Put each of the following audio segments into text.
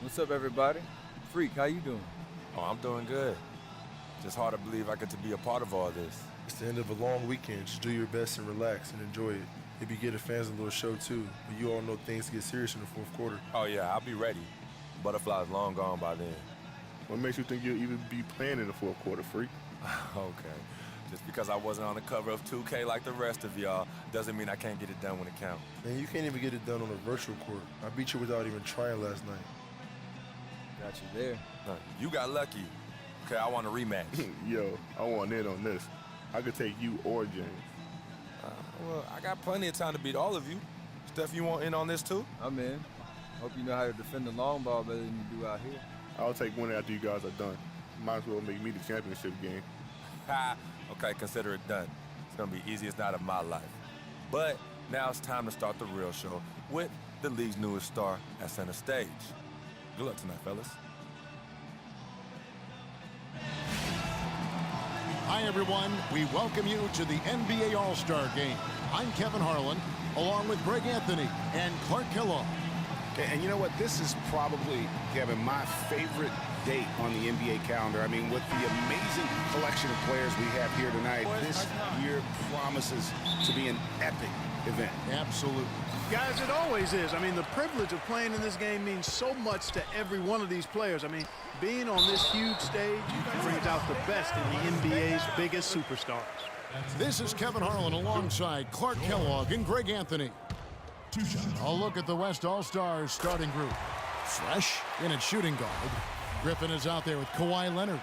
What's up, everybody? Freak, how you doing? Oh, I'm doing good. Just hard to believe I get to be a part of all this. It's the end of a long weekend. Just do your best and relax and enjoy it. Maybe give the fans a little show too, but you all know things get serious in the fourth quarter. Oh yeah, I'll be ready. Butterfly's long gone by then. What makes you think you'll even be playing in the fourth quarter, Freak? Okay. Just because I wasn't on the cover of 2K like the rest of y'all doesn't mean I can't get it done when it counts. Man, you can't even get it done on a virtual court. I beat you without even trying last night. Got you there. You got lucky. Okay, I want a rematch. Yo, I want in on this. I could take you or James. Well, I got plenty of time to beat all of you. Steph, you want in on this too? I'm in. Hope you know how to defend the long ball better than you do out here. I'll take one after you guys are done. Might as well make me the championship game. Ha! Okay, consider it done. It's gonna be easiest night of my life. But now it's time to start the real show with the league's newest star at center stage. Good luck tonight, fellas. Hi, everyone. We welcome you to the NBA All-Star Game. I'm Kevin Harlan, along with Greg Anthony and Clark Kellogg. And you know what? This is probably, Kevin, my favorite date on the NBA calendar. I mean, with the amazing collection of players we have here tonight, this year promises to be an epic event. Absolutely. Guys, it always is. I mean, the privilege of playing in this game means so much to every one of these players. I mean, being on this huge stage brings out the best in the NBA's biggest superstars. This is Kevin Harlan alongside Clark Kellogg and Greg Anthony. A look at the West All-Stars starting group. Fresh in at shooting guard. Griffin is out there with Kawhi Leonard.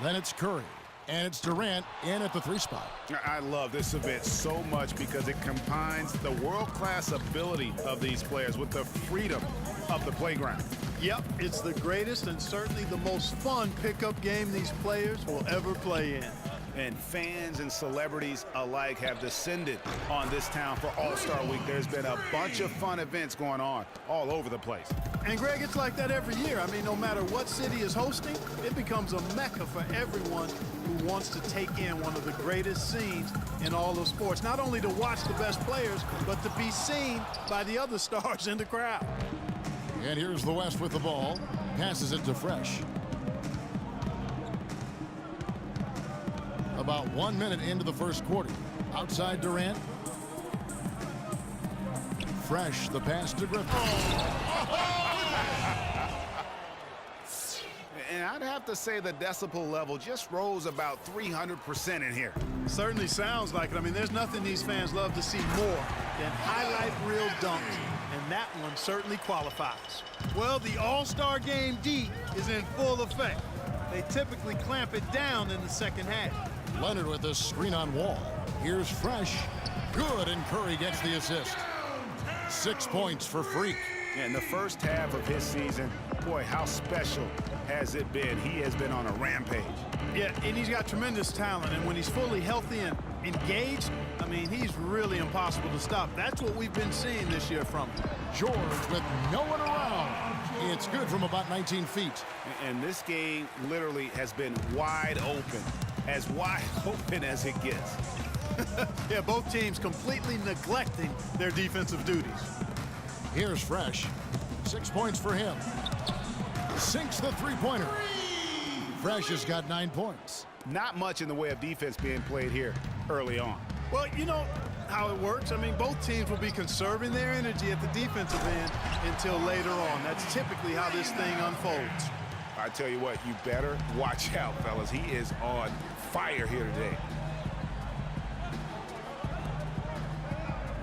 Then it's Curry. And it's Durant in at the 3 spot. I love this event so much because it combines the world-class ability of these players with the freedom of the playground. Yep, it's the greatest and certainly the most fun pickup game these players will ever play in. And fans and celebrities alike have descended on this town for All-Star Week. There's been a bunch of fun events going on all over the place. And Greg, it's like that every year. I mean, no matter what city is hosting, it becomes a mecca for everyone who wants to take in one of the greatest scenes in all of sports. Not only to watch the best players, but to be seen by the other stars in the crowd. And here's the West with the ball. Passes it to Fresh. About 1 minute into the first quarter. Outside Durant. Fresh, the pass to Griffin. And I'd have to say the decibel level just rose about 300% in here. Certainly sounds like it. I mean, there's nothing these fans love to see more than highlight reel dunks, and that one certainly qualifies. Well, the All-Star Game D is in full effect. They typically clamp it down in the second half. Leonard with a screen on Wall. Here's Fresh. Good, and Curry gets the assist. 6 points for Freak. In the first half of his season, boy, how special has it been? He has been on a rampage. Yeah, and he's got tremendous talent, and when he's fully healthy and engaged, I mean, he's really impossible to stop. That's what we've been seeing this year from him. George with no one around. It's good from about 19 feet. And this game literally has been wide open, as wide open as it gets. Yeah, both teams completely neglecting their defensive duties. Here's Fresh. 6 points for him. Sinks the three-pointer. Fresh has got 9 points. Not much in the way of defense being played here early on. Well, you know how it works. I mean, both teams will be conserving their energy at the defensive end until later on. That's typically how this thing unfolds. I tell you what, you better watch out, fellas. He is on fire here today.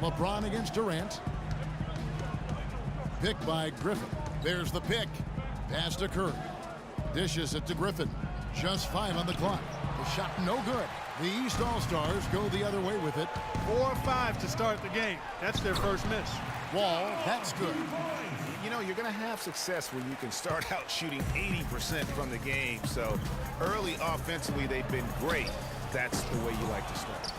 LeBron against Durant. Pick by Griffin. There's the pick. Pass to Curry. Dishes it to Griffin. Just 5 on the clock. The shot no good. The East All-Stars go the other way with it. 4 or 5 to start the game. That's their first miss. Wall, that's good. You know, you're going to have success when you can start out shooting 80% from the game. So early offensively, they've been great. That's the way you like to start.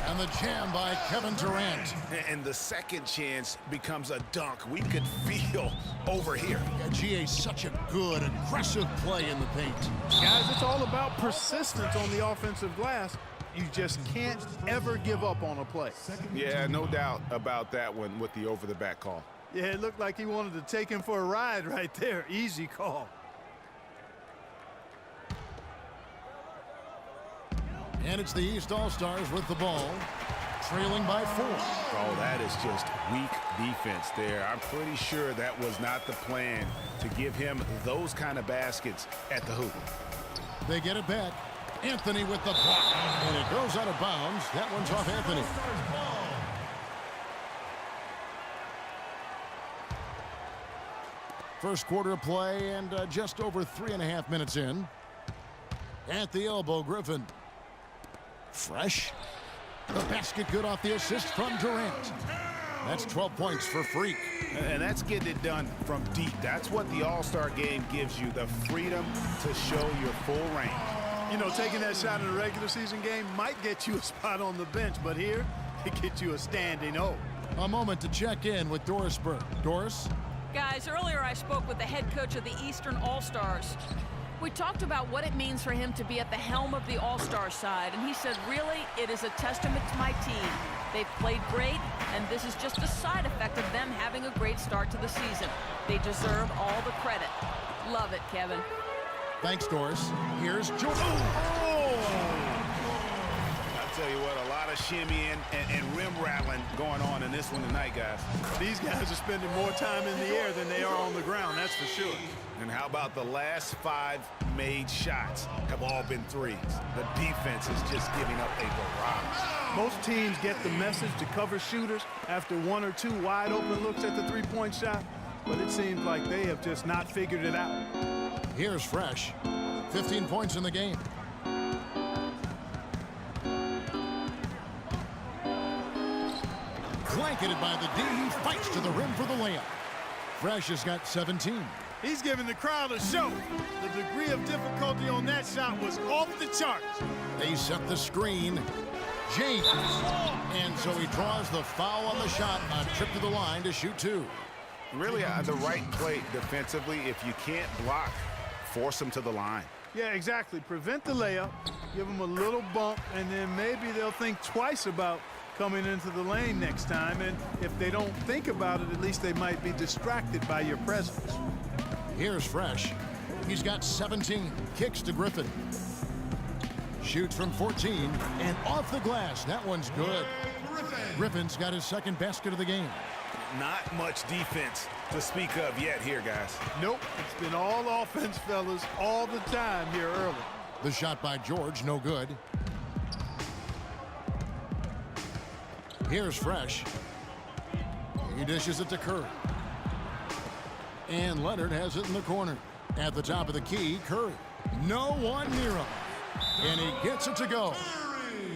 And the jam by Kevin Durant. And the second chance becomes a dunk. We could feel over here. Yeah, GA, such a good, aggressive play in the paint. Guys, it's all about persistence on the offensive glass. You just can't ever give up on a play. Yeah, no doubt about that one with the over-the-back call. Yeah, it looked like he wanted to take him for a ride right there. Easy call. And it's the East All-Stars with the ball, trailing by 4. Oh, that is just weak defense there. I'm pretty sure that was not the plan to give him those kind of baskets at the hoop. They get it back. Anthony with the block, and it goes out of bounds. That one's off Anthony. First quarter of play and just over 3.5 minutes in. At the elbow, Griffin. Fresh. The basket good off the assist from Durant. That's 12 points for Freak. And that's getting it done from deep. That's what the All-Star game gives you, the freedom to show your full range. You know, taking that shot in a regular season game might get you a spot on the bench, but here, it gets you a standing O. A moment to check in with Doris Burke. Doris? Guys, earlier I spoke with the head coach of the Eastern All-Stars. We talked about what it means for him to be at the helm of the All-Star side, and he said, really, it is a testament to my team. They've played great, and this is just a side effect of them having a great start to the season. They deserve all the credit. Love it, Kevin. Thanks, Doris. Here's Jordan. I'll tell you what, a lot of shimmying and rim rattling going on in this one tonight, guys. These guys are spending more time in the air than they are on the ground, that's for sure. And how about the last 5 made shots have all been threes? The defense is just giving up a barrage. Most teams get the message to cover shooters after 1 or 2 wide open looks at the three-point shot, but it seems like they have just not figured it out. Here's Fresh. 15 points in the game. Blanketed by the D, he fights to the rim for the layup. Fresh has got 17. He's giving the crowd a show. The degree of difficulty on that shot was off the charts. They set the screen. James. And so he draws the foul on the shot, a trip to the line to shoot 2. Really, the right play defensively. If you can't block, force them to the line. Yeah, exactly. Prevent the layup, give them a little bump, and then maybe they'll think twice about coming into the lane next time. And if they don't think about it, at least they might be distracted by your presence. Here's Fresh. He's got 17. Kicks to Griffin. Shoots from 14 and off the glass. That one's good. Griffin's got his second basket of the game. Not much defense to speak of yet here, guys. Nope, it's been all offense, fellas, all the time here early. The shot by George, no good. Here's Fresh. He dishes it to Curry. And Leonard has it in the corner. At the top of the key, Curry. No one near him. And he gets it to go.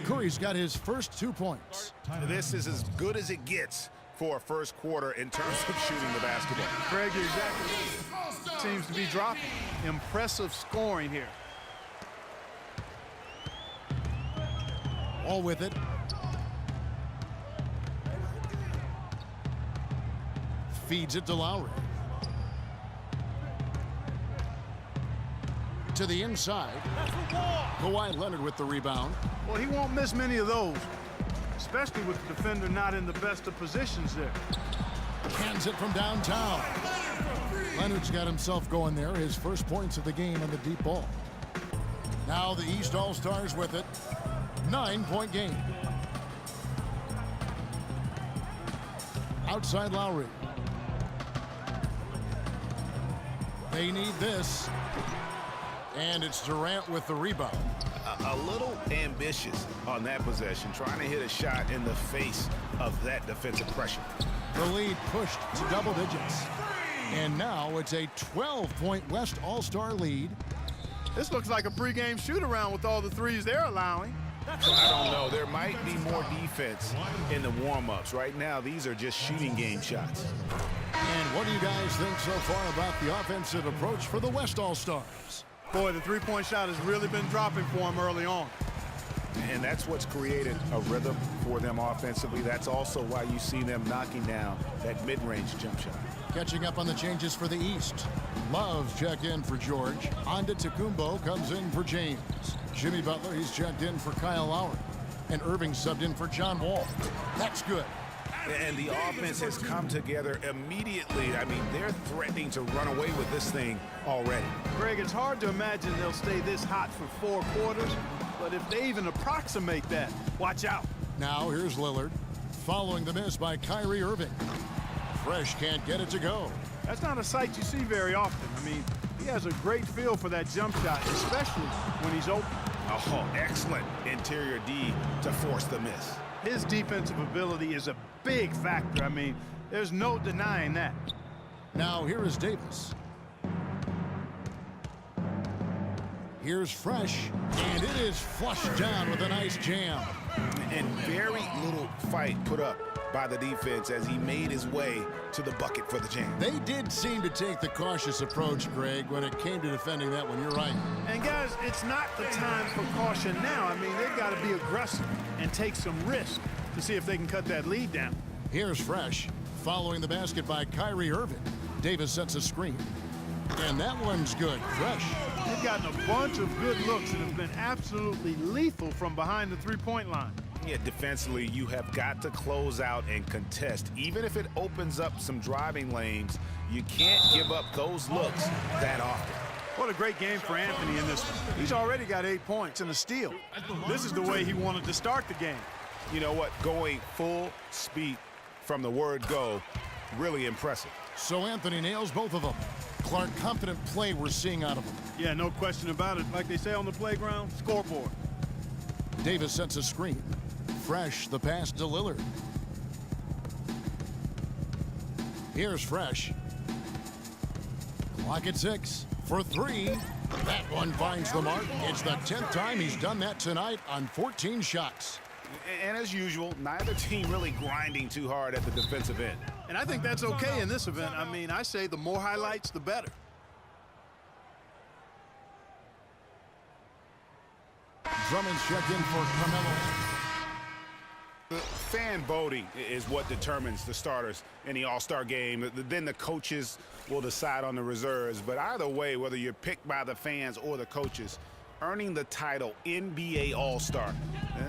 Curry's got his first 2 points. This is as good as it gets for a first quarter in terms of shooting the basketball. Greg, you're exactly right. Seems to be dropping. Impressive scoring here. All with it. Feeds it to Lowry. To the inside. Kawhi Leonard with the rebound. Well, he won't miss many of those, especially with the defender not in the best of positions there. Hands it from downtown. Leonard's got himself going there. His first points of the game on the deep ball. Now the East All-Stars with it. 9-point game. Outside Lowry. They need this. And it's Durant with the rebound. A little ambitious on that possession, trying to hit a shot in the face of that defensive pressure. The lead pushed to double digits. And now it's a 12-point West All-Star lead. This looks like a pregame shoot-around with all the threes they're allowing. I don't know. There might be more defense in the warm-ups. Right now, these are just shooting game shots. And what do you guys think so far about the offensive approach for the West All-Stars? Boy, the three-point shot has really been dropping for them early on. And that's what's created a rhythm for them offensively. That's also why you see them knocking down that mid-range jump shot. Catching up on the changes for the East. Love's checked in for George. Onda Tecumbo comes in for James. Jimmy Butler, he's checked in for Kyle Lowry. And Irving subbed in for John Wall. That's good. And the offense has come together immediately. I mean, they're threatening to run away with this thing already. Greg, it's hard to imagine they'll stay this hot for 4 quarters, but if they even approximate that, watch out. Now here's Lillard, following the miss by Kyrie Irving. Fresh can't get it to go. That's not a sight you see very often. I mean, he has a great feel for that jump shot, especially when he's open. Oh, excellent interior D to force the miss. His defensive ability is a big factor. I mean, there's no denying that. Now here is Davis. Here's Fresh, and it is flushed down with a nice jam. And very little fight put up by the defense as he made his way to the bucket for the jam. They did seem to take the cautious approach, Greg, when it came to defending that one. You're right. And guys, it's not the time for caution now. I mean, they've got to be aggressive and take some risk to see if they can cut that lead down. Here's Fresh, following the basket by Kyrie Irving. Davis sets a screen. And that one's good. Fresh. They've gotten a bunch of good looks and have been absolutely lethal from behind the three-point line. Yeah, defensively, you have got to close out and contest. Even if it opens up some driving lanes, you can't give up those looks that often. What a great game for Anthony in this one. He's already got 8 points and a steal. This is the way he wanted to start the game. You know what? Going full speed from the word go, really impressive. So Anthony nails both of them. Clark, confident play we're seeing out of him. Yeah, no question about it. Like they say on the playground, scoreboard. Davis sets a screen. Fresh, the pass to Lillard. Here's Fresh. Clock at 6 for 3. That one finds the mark. It's the 10th time he's done that tonight on 14 shots. And as usual, neither team really grinding too hard at the defensive end. And I think that's okay in this event. I mean, I say the more highlights, the better. Drummond's checked in for Carmelo. Fan voting is what determines the starters in the All-Star game. Then the coaches will decide on the reserves. But either way, whether you're picked by the fans or the coaches, earning the title NBA All-Star,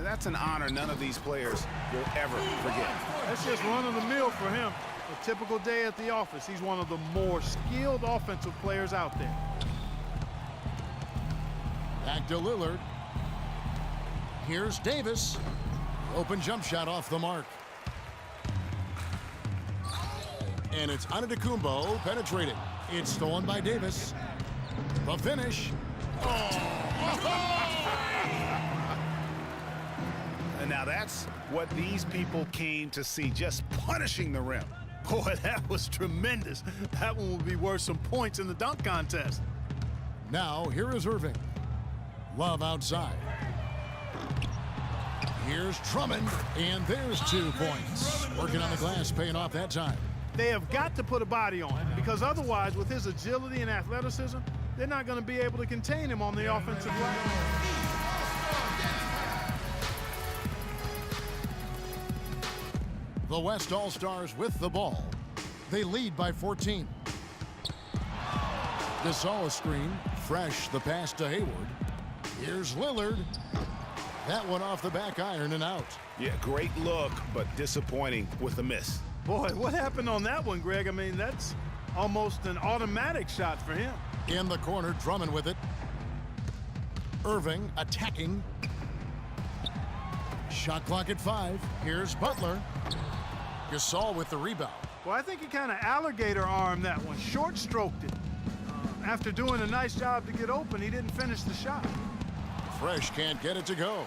that's an honor none of these players will ever forget. That's just run-of-the-mill for him. A typical day at the office. He's one of the more skilled offensive players out there. Back to Lillard. Here's Davis. Open jump shot off the mark. And it's Antetokounmpo penetrating. It's stolen by Davis. The finish. And now that's what these people came to see, just punishing the rim. Boy, that was tremendous. That one will be worth some points in the dunk contest. Now, here is Irving. Love outside. Here's Drummond, and there's 2 points. Working on the glass, paying off that time. They have got to put a body on him, because otherwise, with his agility and athleticism, they're not going to be able to contain him on the offensive line. The West All-Stars with the ball. They lead by 14. Gasol a screen. Fresh, the pass to Hayward. Here's Lillard. That one off the back iron and out. Yeah, great look, but disappointing with the miss. Boy, what happened on that one, Greg? I mean, that's almost an automatic shot for him. In the corner, Drummond with it. Irving attacking. Shot clock at 5. Here's Butler. Gasol with the rebound. Well, I think he kind of alligator armed that one, short stroked it. After doing a nice job to get open, he didn't finish the shot. Fresh can't get it to go.